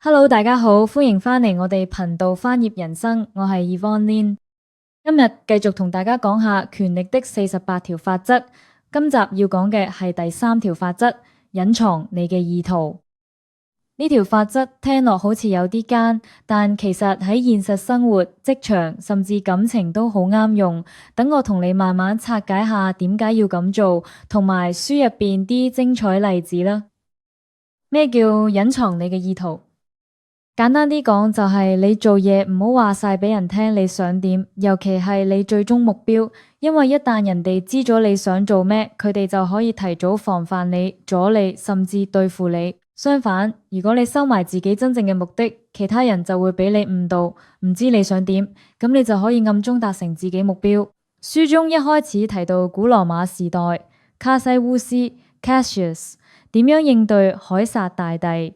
Hello，大家好，歡迎返嚟我哋頻道翻頁人生，我係 Yvonne Lin。今日繼續同大家講下權力的48條法則。今集要講嘅係第3條法則，隱藏你嘅意圖。呢條法則聽落好似有啲艱，但其實喺現實生活、職場甚至感情都好啱用。等我同你慢慢拆解下點解要咁做，同埋書入邊啲精彩例子啦。咩叫隱藏你嘅意圖？簡單啲講就係你做嘢唔好話晒俾人聽你想點，尤其係你最終目標，因為一旦人哋知咗你想做咩，佢哋就可以提早防範你、阻你，甚至對付你。相反，如果你收埋自己真正嘅目的，其他人就會俾你誤導，唔知你想點，咁你就可以暗中達成自己目標。書中一開始提到古羅馬時代，卡西烏斯 Cassius 點樣應對凱撒大帝。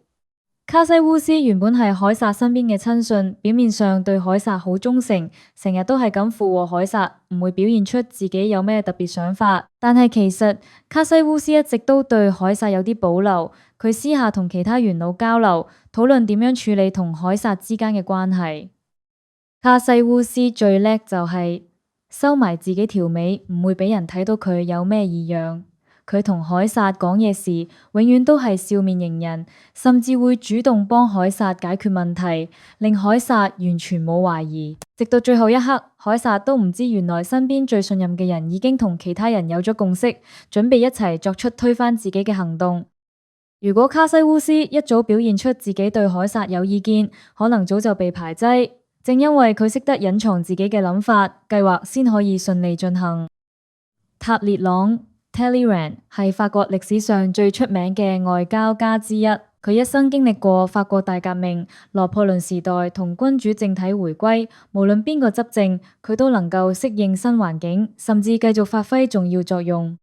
卡西烏斯原本係凱撒身邊嘅親信，表面上對凱撒好忠誠，成日都係咁附和凱撒，唔會表現出自己有咩特別想法。但係其實卡西烏斯一直都對凱撒有啲保留，佢私下同其他元老交流，討論點樣處理同凱撒之間嘅關係。卡西烏斯最叻就係收埋自己條尾，唔會俾人睇到佢有咩異樣。佢同凱撒講嘢時，永遠都係笑面迎人，甚至會主動幫凱撒解決問題，令凱撒完全冇懷疑。直到最後一刻，凱撒都唔知原來身邊最信任嘅人已經同其他人有咗共識，準備一齊作出推翻自己嘅行動。如果卡西烏斯一早表現出自己對凱撒有意見，可能早就被排擠。正因為佢識得隱藏自己嘅諗法，計劃先可以順利進行。塔列朗Talleyrand 係法國歷史上最出名嘅外交家之一，佢一生經歷過法國大革命、拿破崙時代同君主政體回歸，無論邊個執政，佢都能夠適應新環境，甚至繼續發揮重要作用。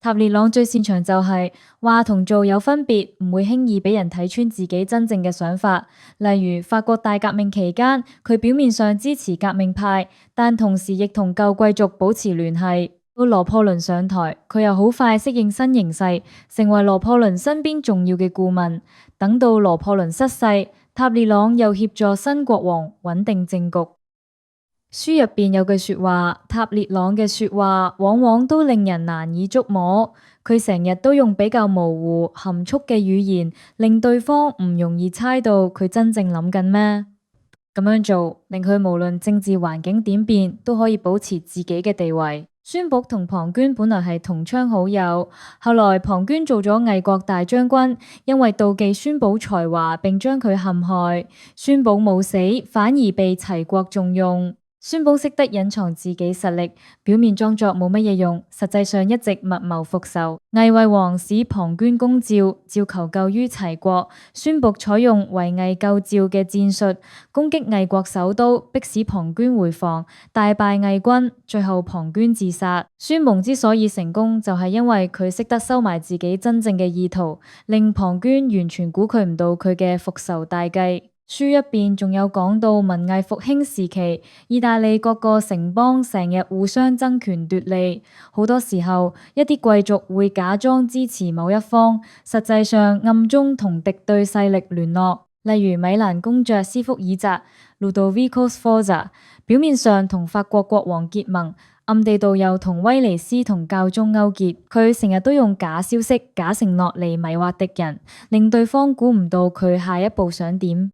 塔列朗最擅長就係話同做有分別，唔會輕易俾人睇穿自己真正嘅想法。例如法國大革命期間，佢表面上支持革命派，但同時亦同舊貴族保持聯繫。到拿破崙上台，佢又好快適應新形勢，成為拿破崙身邊重要嘅顧問。等到拿破崙失勢，塔列朗又協助新國王穩定政局。書入邊有句說話，塔列朗嘅說話往往都令人難以捉摸。佢成日都用比較模糊、含蓄嘅語言，令對方唔容易猜到佢真正諗緊咩。咁樣做，令佢無論政治環境點變，都可以保持自己嘅地位。孫僕同龐涓本來係同窗好友，後來龐涓做咗魏國大將軍，因為妒忌孫僕才華，並將佢陷害。孫僕冇死，反而被齊國重用。孫僕識得隱藏自己實力，表面裝作冇乜嘢用，實際上一直密謀復仇。魏惠王使龐涓攻趙，趙求救於齊國，孫僕採用圍魏救趙嘅戰術，攻擊魏國首都，迫使龐涓回防，大敗魏軍，最後龐涓自殺。孫蒙之所以成功，就係因為佢識得收埋自己真正嘅意圖，令龐涓完全估佢唔到佢嘅復仇大計。書入邊仲有講到文藝復興時期，意大利各個城邦成日互相爭權奪利，好多時候一啲貴族會假裝支持某一方，實際上暗中同敵對勢力聯絡。例如米蘭公爵斯福爾扎 Ludovico Sforza， 表面上同法國國王結盟，暗地度又同威尼斯同教宗勾結。佢成日都用假消息、假承諾嚟迷惑敵人，令對方估唔到佢下一步想點。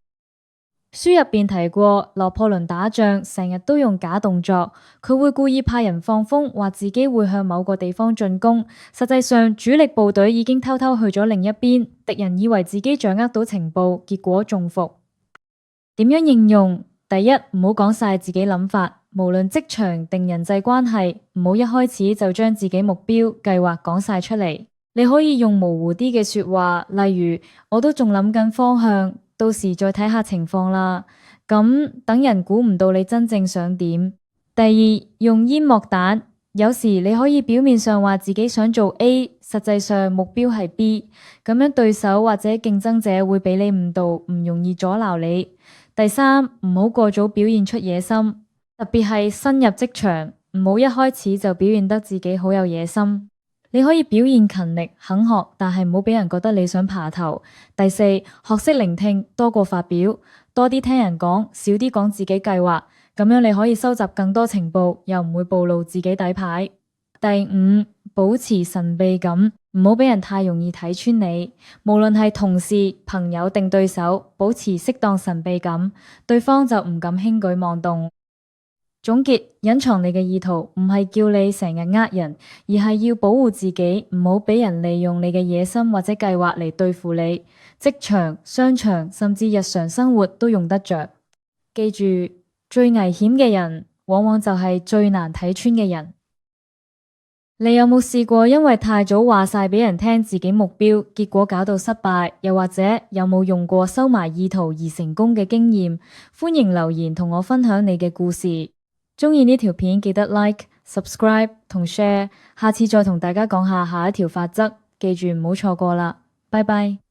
書入邊提過，拿破崙打仗成日都用假動作，佢會故意派人放風，話自己會向某個地方進攻，實際上主力部隊已經偷偷去咗另一邊，敵人以為自己掌握到情報，結果中伏。點樣應用？第一，唔好講晒自己諗法，無論職場定人際關係，唔好一開始就將自己目標計劃講晒出嚟。你可以用模糊啲嘅說話，例如我都仲諗緊方向，到時再睇下情況啦。咁等人估唔到你真正想點。第二，用煙幕彈，有時你可以表面上話自己想做 A， 實際上目標係 B， 咁樣對手或者競爭者會俾你誤導，唔容易阻撓你。第三，唔好過早表現出野心，特別係新入職場，唔好一開始就表現得自己好有野心。你可以表現勤力肯學，但係唔好俾人覺得你想爬頭。第四，學識聆聽多過發表，多啲聽人講，少啲講自己計劃，咁樣你可以收集更多情報，又唔會暴露自己底牌。第五，保持神秘感，唔好俾人太容易睇穿你。無論係同事、朋友定對手，保持適當神秘感，對方就唔敢輕舉妄動。總結，隱藏你嘅意圖唔係叫你成日呃人，而係要保護自己，唔好俾人利用你嘅野心或者計劃嚟對付你。職場、商場甚至日常生活都用得着。記住，最危險嘅人往往就係最難睇穿嘅人。你有冇試過因為太早話晒俾人聽自己目標，結果搞到失敗？又或者有冇用過收埋意圖而成功嘅經驗？歡迎留言同我分享你嘅故事。鍾意呢條片記得 like、subscribe 同 share。下次再同大家講下一條法則，記住唔好錯過啦。拜拜。